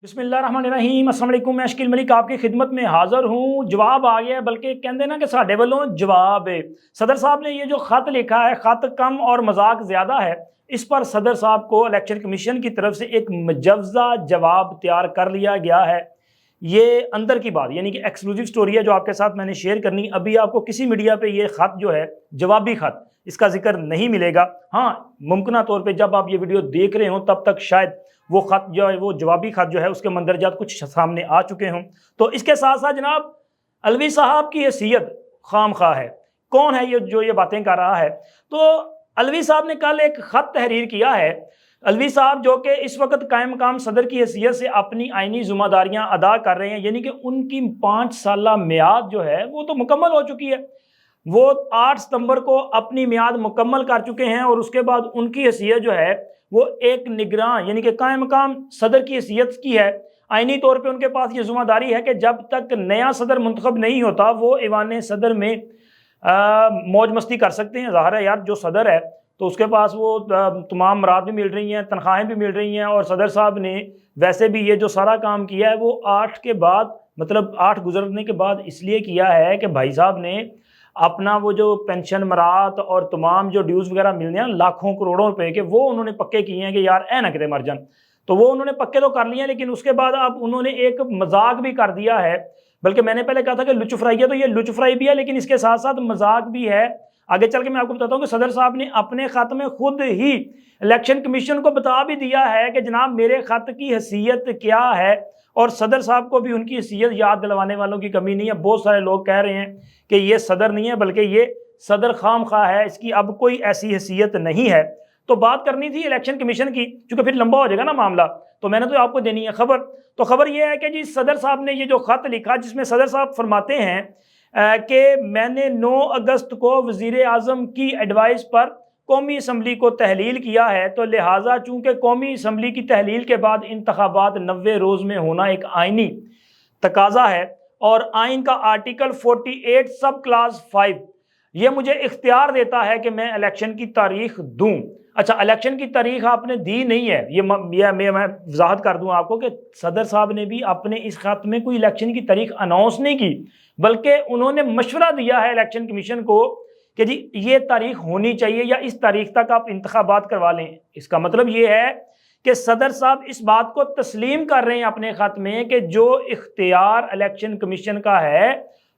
बिस्मिल्लाहिर्रहमानिर्रहीम अस्सलाम वालेकुम। मैं शकील मलिक आपकी खिदमत में हाज़िर हूँ। जवाब आ गया, बल्कि कहते ना कि साढ़े वालों जवाब है। सदर साहब ने ये जो ख़त लिखा है, ख़त कम और मजाक ज़्यादा है। इस पर सदर साहब को इलेक्शन कमीशन की तरफ से एक मुजव्वज़ा जवाब तैयार कर लिया गया है। ये अंदर की बात यानी कि एक्सक्लूसिव स्टोरी है जो आपके साथ मैंने शेयर करनी। अभी आपको किसी मीडिया पे ये ख़त जो है, जवाबी ख़त, इसका जिक्र नहीं मिलेगा। हाँ, मुमकिन तौर पे जब आप ये वीडियो देख रहे हो तब तक शायद वो ख़त जो है, वो जवाबी ख़त जो है, उसके मंदरजात कुछ सामने आ चुके हों। तो इसके साथ साथ जनाब अलवी साहब की हैसियत खाम खा है। कौन है ये जो ये बातें कर रहा है? तो अलवी साहब ने कल एक ख़त तहरीर किया है। अलवी साहब जो कि इस वक्त कायम मकाम सदर की हैसियत से अपनी आइनी ज़िम्मेदारियाँ अदा कर रहे हैं, यानी कि उनकी 5 साला मियाद जो है वो तो मुकम्मल हो चुकी है। वो 8 सितंबर को अपनी मियाद मुकम्मल कर चुके हैं और उसके बाद उनकी हैसियत जो है वो एक निगरान यानी कि कायम मकाम सदर की हैसियत की है। आइनी तौर पे उनके पास ये ज़िम्मेदारी है कि जब तक नया सदर मुंतखब नहीं होता वो ईवान सदर में मौज मस्ती कर सकते हैं। ज़ाहिर है यार, जो सदर है तो उसके पास वो तमाम मराद भी मिल रही हैं, तनख्वाहें भी मिल रही हैं। और सदर साहब ने वैसे भी ये जो सारा काम किया है वो 8 के बाद, मतलब 8 गुजरने के बाद इसलिए किया है कि भाई साहब ने अपना वो जो पेंशन मरात और तमाम जो ड्यूज़ वगैरह मिलने हैं लाखों करोड़ों रुपए के, वो उन्होंने पक्के किए हैं कि यार ए ना कितने मर जान। तो वो उन्होंने पक्के तो कर लिए हैं, लेकिन उसके बाद अब उन्होंने एक मजाक भी कर दिया है। बल्कि मैंने पहले कहा था कि लुच फ्राई है, तो ये लुच फ्राई भी है, लेकिन इसके साथ साथ मजाक भी है। आगे चल के मैं आपको बताता हूँ कि सदर साहब ने अपने खत में खुद ही इलेक्शन कमीशन को बता भी दिया है कि जनाब मेरे खत की हैसियत क्या है। और सदर साहब को भी उनकी हैसियत याद दिलवाने वालों की कमी नहीं है। बहुत सारे लोग कह रहे हैं कि ये सदर नहीं है बल्कि ये सदर खाम खा है, इसकी अब कोई ऐसी हैसियत नहीं है। तो बात करनी थी इलेक्शन कमीशन की, क्योंकि फिर लंबा हो जाएगा ना मामला, तो मैंने तो आपको देनी है खबर। तो खबर यह है कि जी सदर साहब ने ये जो खत लिखा, जिसमें सदर साहब फरमाते हैं कि मैंने 9 अगस्त को वजीर आजम की एडवाइस पर कौमी असम्बली को तहलील किया है, तो लिहाजा चूंकि कौमी असम्बली की तहलील के बाद इंतखाबात 90 रोज में होना एक आइनी तकाजा है और आइन का आर्टिकल 48 सब क्लास 5 ये मुझे इख्तियार देता है कि मैं इलेक्शन की तारीख दूं। अच्छा, इलेक्शन की तारीख आपने दी नहीं है, ये मैं वजाहत कर दूं आपको कि सदर साहब ने भी अपने इस खत में कोई इलेक्शन की तारीख अनाउंस नहीं की, बल्कि उन्होंने मशवरा दिया है इलेक्शन कमीशन को कि जी ये तारीख होनी चाहिए या इस तारीख तक आप इंतखाबात करवा लें। इसका मतलब ये है कि सदर साहब इस बात को तस्लीम कर रहे हैं अपने खत में कि जो इख्तियार इलेक्शन कमीशन का है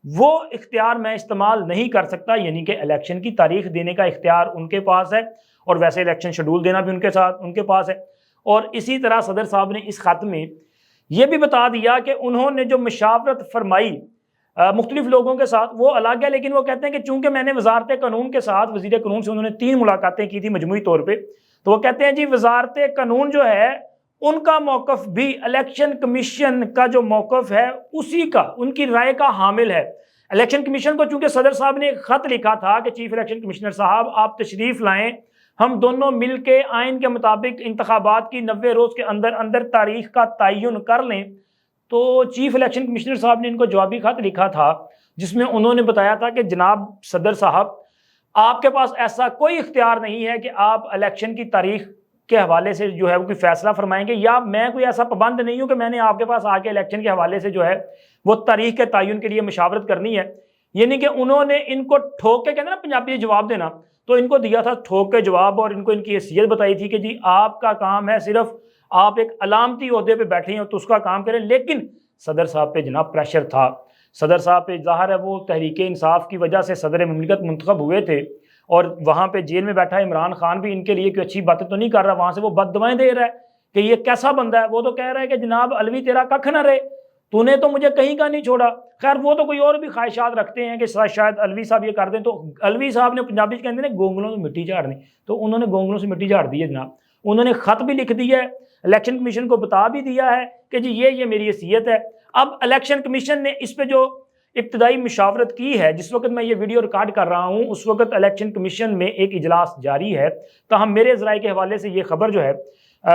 वो इख्तियार मैं इस्तेमाल नहीं कर सकता, यानी कि इलेक्शन की तारीख देने का इख्तियार उनके पास है और वैसे इलेक्शन शेड्यूल देना भी उनके पास है। और इसी तरह सदर साहब ने इस खत में यह भी बता दिया कि उन्होंने जो मशावरत फरमाई मुख्तलिफ लोगों के साथ वो अलग है, लेकिन वो कहते हैं कि चूंकि मैंने वजारत कानून के साथ, वजीर कानून से उन्होंने 3 मुलाकातें की थी मजमूई तौर पर, तो वो कहते हैं जी वजारत कानून जो है उनका मौकफ भी इलेक्शन कमीशन का जो मौकफ है उसी का, उनकी राय का हामिल है। इलेक्शन कमीशन को चूंकि सदर साहब ने एक खत लिखा था कि चीफ इलेक्शन कमिश्नर साहब आप तशरीफ लाएं, हम दोनों मिल के आइन के मुताबिक इंतखाबात की 90 रोज के अंदर अंदर तारीख का तयन कर लें। तो चीफ इलेक्शन कमिश्नर साहब ने इनको जवाबी खत लिखा था जिसमें उन्होंने बताया था कि जनाब सदर साहब आपके पास ऐसा कोई इख्तियार नहीं है कि आप इलेक्शन की तारीख के हवाले से जो है वो कोई फैसला फरमाएंगे, या मैं कोई ऐसा पाबंद नहीं हूं कि मैंने आपके पास आके इलेक्शन के हवाले से जो है वो तारीख के तयन के लिए मशावरत करनी है। यानी कि उन्होंने इनको ठोक के, कहते ना पंजाबी जवाब देना, तो इनको दिया था ठोक के जवाब और इनको इनकी हैसियत बताई थी कि जी आपका काम है सिर्फ आप एक अलामती ओहदे पे बैठे हैं तो उसका काम करें। लेकिन सदर साहब पे जनाब प्रेशर था, सदर साहब पे ज़ाहिर है वो तहरीक इंसाफ की वजह से सदर ममलिकत मुंतखब हुए थे और वहाँ पे जेल में बैठा इमरान खान भी इनके लिए कोई अच्छी बातें तो नहीं कर रहा, वहाँ से वो बददुआएं दे रहा है कि ये कैसा बंदा है। वो तो कह रहा है कि जनाब अलवी तेरा कख न रहे, तूने तो मुझे कहीं का नहीं छोड़ा। खैर वो तो कोई और भी ख्वाहिशात रखते हैं कि शायद अलवी साहब ये कर दें, तो अलवी साहब ने पंजाबी कहते हैं गोंगलों से मिट्टी झाड़नी, तो उन्होंने गोंगलों से मिट्टी झाड़ दी है जनाब। उन्होंने खत भी लिख दिया है, इलेक्शन कमीशन को बता भी दिया है कि जी ये मेरी हैसियत है। अब इलेक्शन कमीशन ने इस पे जो इब्तदाई मशावरत की है, जिस वक्त मैं ये वीडियो रिकॉर्ड कर रहा हूँ उस वक्त इलेक्शन कमीशन में एक इजलास जारी है, तो हम मेरे ज़राए के हवाले से ये खबर जो है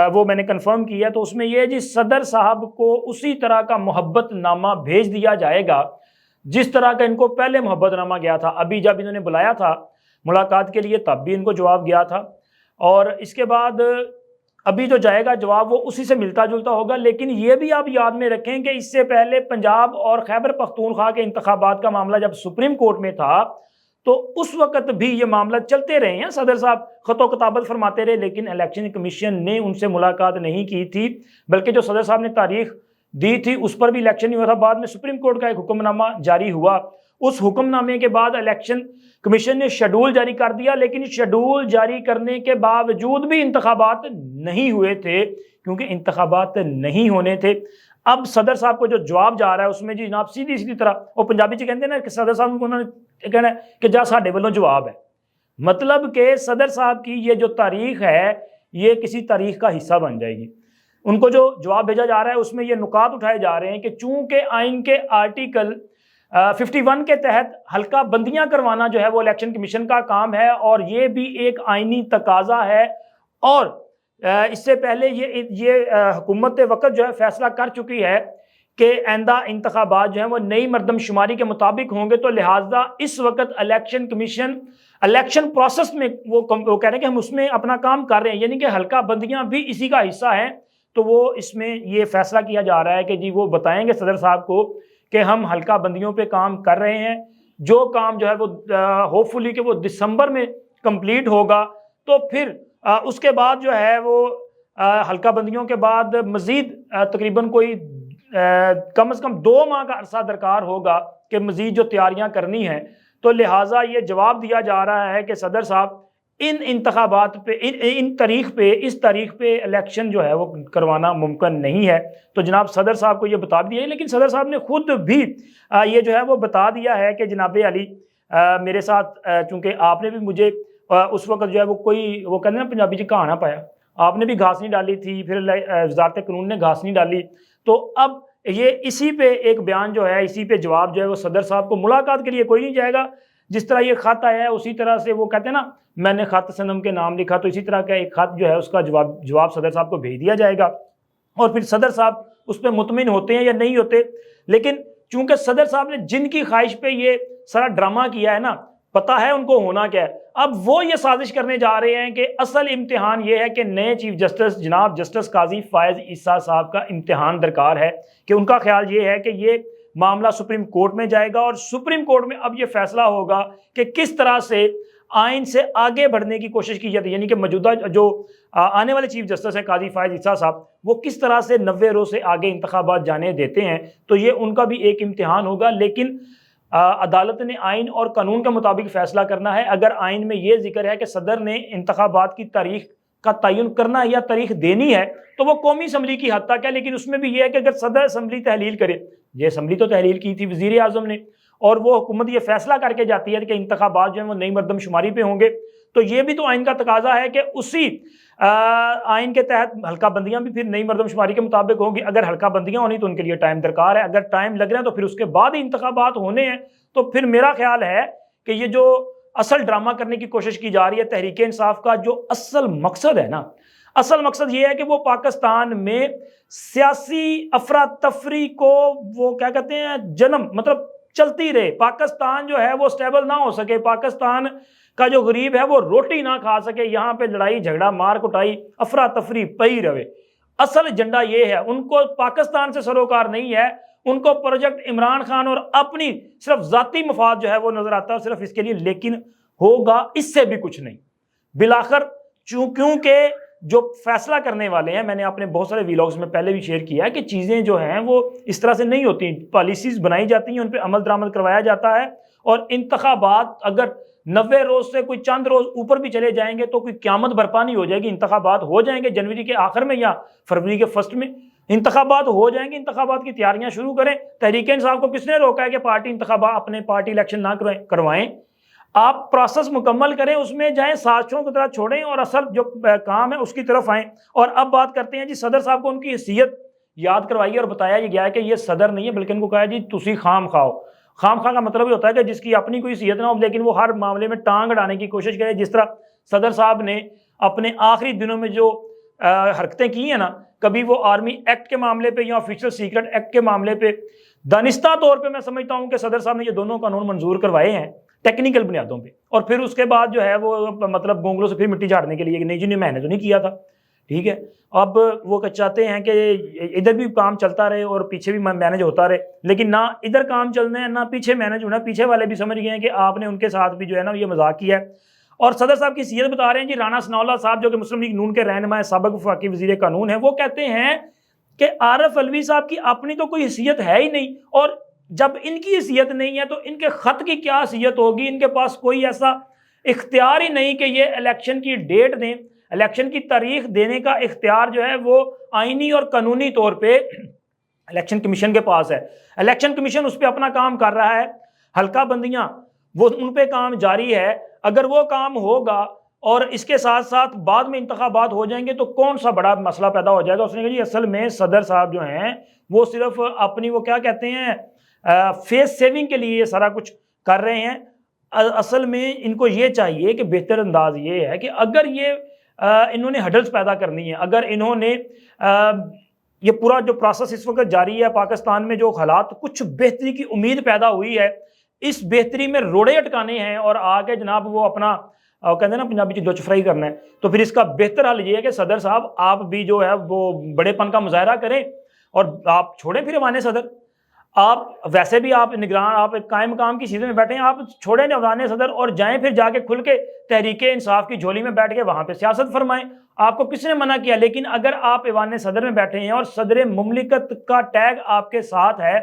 वो मैंने कंफर्म की है। तो उसमें यह जी सदर साहब को उसी तरह का मोहब्बत नामा भेज दिया जाएगा जिस तरह का इनको पहले मोहब्बत नामा गया था। अभी जब इन्होंने बुलाया था मुलाकात के लिए तब भी इनको जवाब गया था, और इसके बाद अभी जो जाएगा जवाब वो उसी से मिलता जुलता होगा। लेकिन ये भी आप याद में रखें कि इससे पहले पंजाब और खैबर पख्तूनख्वा के इंतखाबात का मामला जब सुप्रीम कोर्ट में था तो उस वक्त भी ये मामला चलते रहे हैं, सदर साहब खतो किताबत फरमाते रहे, लेकिन इलेक्शन कमीशन ने उनसे मुलाकात नहीं की थी, बल्कि जो सदर साहब ने तारीख दी थी उस पर भी इलेक्शन नहीं हुआ था। बाद में सुप्रीम कोर्ट का एक हुक्मनामा जारी हुआ, उस हुक्मनामे के बाद इलेक्शन कमीशन ने शेड्यूल जारी कर दिया, लेकिन शेड्यूल जारी करने के बावजूद भी इंतखाबात नहीं हुए थे, क्योंकि इंतखाबात नहीं होने थे। अब सदर साहब को जो जवाब जा रहा है उसमें जी जनाब सीधी सीधी तरह वो पंजाबी च कहते हैं ना कि सदर साहब को उन्होंने कहना है कि जा साडे वालों जवाब है, मतलब कि सदर साहब की ये जो तारीख है ये किसी तारीख का हिस्सा बन जाएगी। उनको जो जवाब भेजा जा रहा है उसमें ये नुकात उठाए जा रहे हैं कि चूंकि आइन के आर्टिकल 51 के तहत हल्का बंदियां करवाना जो है वो इलेक्शन कमीशन का काम है और ये भी एक आइनी तकाजा है, और इससे पहले ये हुकूमत वक्त जो है फैसला कर चुकी है कि आइंदा इंतखाबात जो है वो नई मरदमशुमारी के मुताबिक होंगे, तो लिहाजा इस वक्त इलेक्शन कमीशन इलेक्शन प्रोसेस में वो कह रहे हैं कि हम उसमें अपना काम कर रहे हैं, यानी कि हल्का बंदियां भी इसी का हिस्सा हैं। तो वो इसमें ये फैसला किया जा रहा है कि जी वो बताएंगे सदर साहब को कि हम हल्का बंदियों पे काम कर रहे हैं, जो काम जो है वो होपफुली कि वो दिसंबर में कंप्लीट होगा, तो फिर उसके बाद जो है वो हल्का बंदियों के बाद मजीद तकरीबन कोई कम से कम 2 माह का अरसा दरकार होगा कि मजीद जो तैयारियां करनी है। तो लिहाजा ये जवाब दिया जा रहा है कि सदर साहब इन इंतखाबात पे इस तारीख पे इलेक्शन जो है वो करवाना मुमकिन नहीं है। तो जनाब सदर साहब को ये बता दिया है, लेकिन सदर साहब ने खुद भी ये जो है वो बता दिया है कि जनाब अली मेरे साथ चूँकि आपने भी मुझे उस वक्त जो है वो कोई वो कहते हैं ना पंजाबी च घाह ना पाया, आपने भी घास नहीं डाली थी, फिर वजारत कानून ने घास नहीं डाली, तो अब ये इसी पे एक बयान जो है इसी पे जवाब जो है वो सदर साहब को मुलाकात के लिए कोई नहीं जाएगा। जिस तरह ये खत आया है उसी तरह से वो कहते हैं ना मैंने खत सनम के नाम लिखा, तो इसी तरह का एक खत जो है उसका जवाब सदर साहब को भेज दिया जाएगा और फिर सदर साहब उस पर मुतमिन होते हैं या नहीं होते। लेकिन चूंकि सदर साहब ने जिनकी ख्वाहिश पे ये सारा ड्रामा किया है ना, पता है उनको होना क्या है, अब वो ये साजिश करने जा रहे हैं कि असल इम्तिहान ये है कि नए चीफ जस्टिस जनाब जस्टिस काजी फायज ईसा साहब का इम्तिहान दरकार है कि उनका ख्याल ये है कि ये मामला सुप्रीम कोर्ट में जाएगा और सुप्रीम कोर्ट में अब ये फैसला होगा कि किस तरह से आइन से आगे बढ़ने की कोशिश की जाती है, यानी कि मौजूदा जो आने वाले चीफ जस्टिस हैं काजी फायज ईसा साहब, वो किस तरह से 90 रोज से आगे इंतखाबात जाने देते हैं। तो ये उनका भी एक इम्तिहान होगा, लेकिन अदालत ने आइन और कानून के मुताबिक फैसला करना है। अगर आइन में ये जिक्र है कि सदर ने इंतखाबात की तारीख का तयन करना है या तारीख देनी है, तो वो कौमी असम्बली की हद तक है, लेकिन उसमें भी ये है कि अगर सदर असम्बली तहलील करे, ये असम्बली तो तहलील की थी वज़ीर आज़म ने, और वो हुकूमत ये फैसला करके जाती है कि इंतखाबात जो है वो नई मरदमशुमारी पे होंगे, तो ये भी तो आइन का तकाजा है कि उसी आइन के तहत हल्का बंदियां भी फिर नई मरदमशुमारी के मुताबिक होंगी। अगर हल्का बंदियां होनी तो उनके लिए टाइम दरकार है, अगर टाइम लग रहा है तो फिर उसके बाद ही इंतखाबात होने हैं। तो फिर मेरा ख्याल है कि ये जो असल ड्रामा करने की कोशिश की जा रही है तहरीक इंसाफ का, जो असल मकसद है ना, असल मकसद ये है कि वो पाकिस्तान में सियासी अफरा तफरी को वो क्या कहते हैं जन्म मतलब चलती रहे, पाकिस्तान जो है वो स्टेबल ना हो सके, पाकिस्तान का जो गरीब है वो रोटी ना खा सके, यहाँ पे लड़ाई झगड़ा मार कुटाई अफरा तफरी पई रहे। असल एजेंडा ये है, उनको पाकिस्तान से सरोकार नहीं है, उनको प्रोजेक्ट इमरान खान और अपनी सिर्फ जाती मफाद जो है वो नजर आता है सिर्फ इसके लिए, लेकिन होगा इससे भी कुछ नहीं। बिलाखिर क्योंकि जो फैसला करने वाले हैं, मैंने अपने बहुत सारे वीलॉग्स में पहले भी शेयर किया है कि चीज़ें जो हैं वो इस तरह से नहीं होती, पॉलिसीज बनाई जाती हैं, उन पर अमल दरामद करवाया जाता है, और इंतखाबात अगर 90 रोज से कोई चंद रोज ऊपर भी चले जाएंगे तो कोई क़यामत बर्पा नहीं हो जाएगी। इंतखाबात हो जाएंगे जनवरी के आखिर में या फरवरी के फर्स्ट में इंतखाबात हो जाएंगे, इंतखाबात की तैयारियां शुरू करें। तहरीक इंसाफ को किसने रोका है कि पार्टी इंतखाबात अपने पार्टी इलेक्शन ना करवाएं? आप प्रोसेस मुकम्मल करें, उसमें जाएं, साजिशों की तरह छोड़ें और असल जो काम है उसकी तरफ आएँ। और अब बात करते हैं जी सदर साहब को उनकी हैसियत याद करवाइए और बताया गया है कि ये सदर नहीं है, बल्कि इनको कहा जी तुसी खाम खाओ। खाम खा का मतलब ये होता है कि जिसकी अपनी कोई हैसियत ना हो, लेकिन वो हर मामले में टांग अड़ाने की कोशिश करे। जिस तरह सदर साहब ने अपने आखिरी दिनों में जो हरकतें की हैं ना, कभी वो आर्मी एक्ट के मामले पे या ऑफिशियल सीक्रेट एक्ट के मामले पे, दानिस्ता तौर पे मैं समझता हूँ कि सदर साहब ने ये दोनों कानून मंजूर करवाए हैं टेक्निकल बुनियादों पे, और फिर उसके बाद जो है वो मतलब गोंगलों से फिर मिट्टी झाड़ने के लिए नहीं जी मैंने तो नहीं किया था, ठीक है। अब वो चाहते हैं कि इधर भी काम चलता रहे और पीछे भी मैनेज होता रहे, लेकिन ना इधर काम चलना है ना पीछे मैनेज होना। पीछे वाले भी समझ गए हैं कि आपने उनके साथ भी जो है ना ये मजाक किया है। और सदर साहब की सीयत बता रहे हैं जी, राना सनाउल्लाह साहब जो कि मुस्लिम लीग नून के रहनुमा साबिक वफाकी वजीर कानून है, वो कहते हैं कि आरिफ अलवी साहब की अपनी तो कोई हैसियत है ही नहीं, और जब इनकी हैसियत नहीं है तो इनके खत की क्या हैसियत होगी। इनके पास कोई ऐसा इख्तियार ही नहीं कि ये इलेक्शन की डेट दें, इलेक्शन की तारीख देने का इख्तियार जो है वो आईनी और कानूनी तौर पे इलेक्शन कमीशन के पास है। इलेक्शन कमीशन उस पर अपना काम कर रहा है, हल्का बंदियां वो उन पे काम जारी है। अगर वो काम होगा और इसके साथ साथ बाद में इंतखाबात हो जाएंगे तो कौन सा बड़ा मसला पैदा हो जाएगा। उसने कहा जी असल में सदर साहब जो हैं वो सिर्फ अपनी वो क्या कहते हैं फेस सेविंग के लिए ये सारा कुछ कर रहे हैं। असल में इनको ये चाहिए कि बेहतर अंदाज ये है कि अगर ये इन्होंने हडल्स पैदा करनी है, अगर इन्होंने ये पूरा जो प्रोसेस इस वक्त जारी है पाकिस्तान में, जो हालात कुछ बेहतरी की उम्मीद पैदा हुई है, इस बेहतरी में रोड़े अटकाने हैं और आगे जनाब वो अपना कहते हैं ना पंजाबी की दुच फ्राई करना है, तो फिर इसका बेहतर हल ये है कि सदर साहब आप भी जो है वो बड़ेपन का मुजाहरा करें और आप छोड़ें फिर अवाने सदर। आप वैसे भी आप निगरान, आप एक कायम काम की सीजन में बैठे हैं, आप छोड़ें अवाने सदर और जाएं फिर जाके खुल के तहरीक इंसाफ की झोली में बैठ के वहां पे सियासत फरमाएं। आपको किसने मना किया। लेकिन अगर आप ऐवान सदर में बैठे हैं और सदर मुमलिकत का टैग आपके साथ है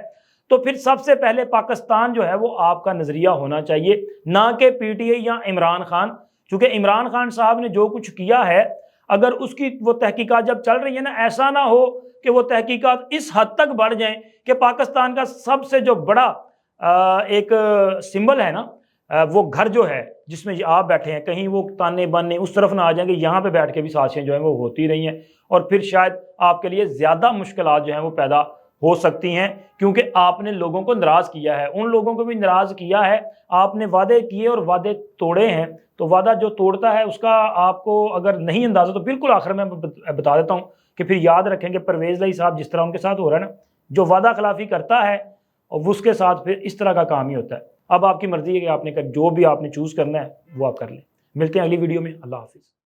तो फिर सबसे पहले पाकिस्तान जो है वो आपका नजरिया होना चाहिए, ना कि पीटीआई या इमरान खान। क्योंकि इमरान खान साहब ने जो कुछ किया है, अगर उसकी वो तहकीकात जब चल रही है ना, ऐसा ना हो कि वो तहकीकात इस हद तक बढ़ जाएं कि पाकिस्तान का सबसे जो बड़ा एक सिंबल है ना वो घर जो है जिसमें आप बैठे हैं, कहीं वो ताने बाने उस तरफ ना आ जाएंगे, यहाँ पे बैठ के भी साजिशें जो हैं वो होती रही हैं और फिर शायद आपके लिए ज़्यादा मुश्किलात जो हैं वो पैदा हो सकती हैं। क्योंकि आपने लोगों को नाराज़ किया है, उन लोगों को भी नाराज़ किया है, आपने वादे किए और वादे तोड़े हैं। तो वादा जो तोड़ता है उसका आपको अगर नहीं अंदाज़ा तो बिल्कुल आखिर में बता देता हूँ कि फिर याद रखेंगे परवेज़ लाई साहब जिस तरह उनके साथ हो रहा है ना, जो वादा खिलाफी करता है और उसके साथ फिर इस तरह का काम ही होता है। अब आपकी मर्जी है कि आपने जो भी आपने चूज़ करना है वो आप कर लें। मिलते हैं अगली वीडियो में। अल्लाह हाफिज़।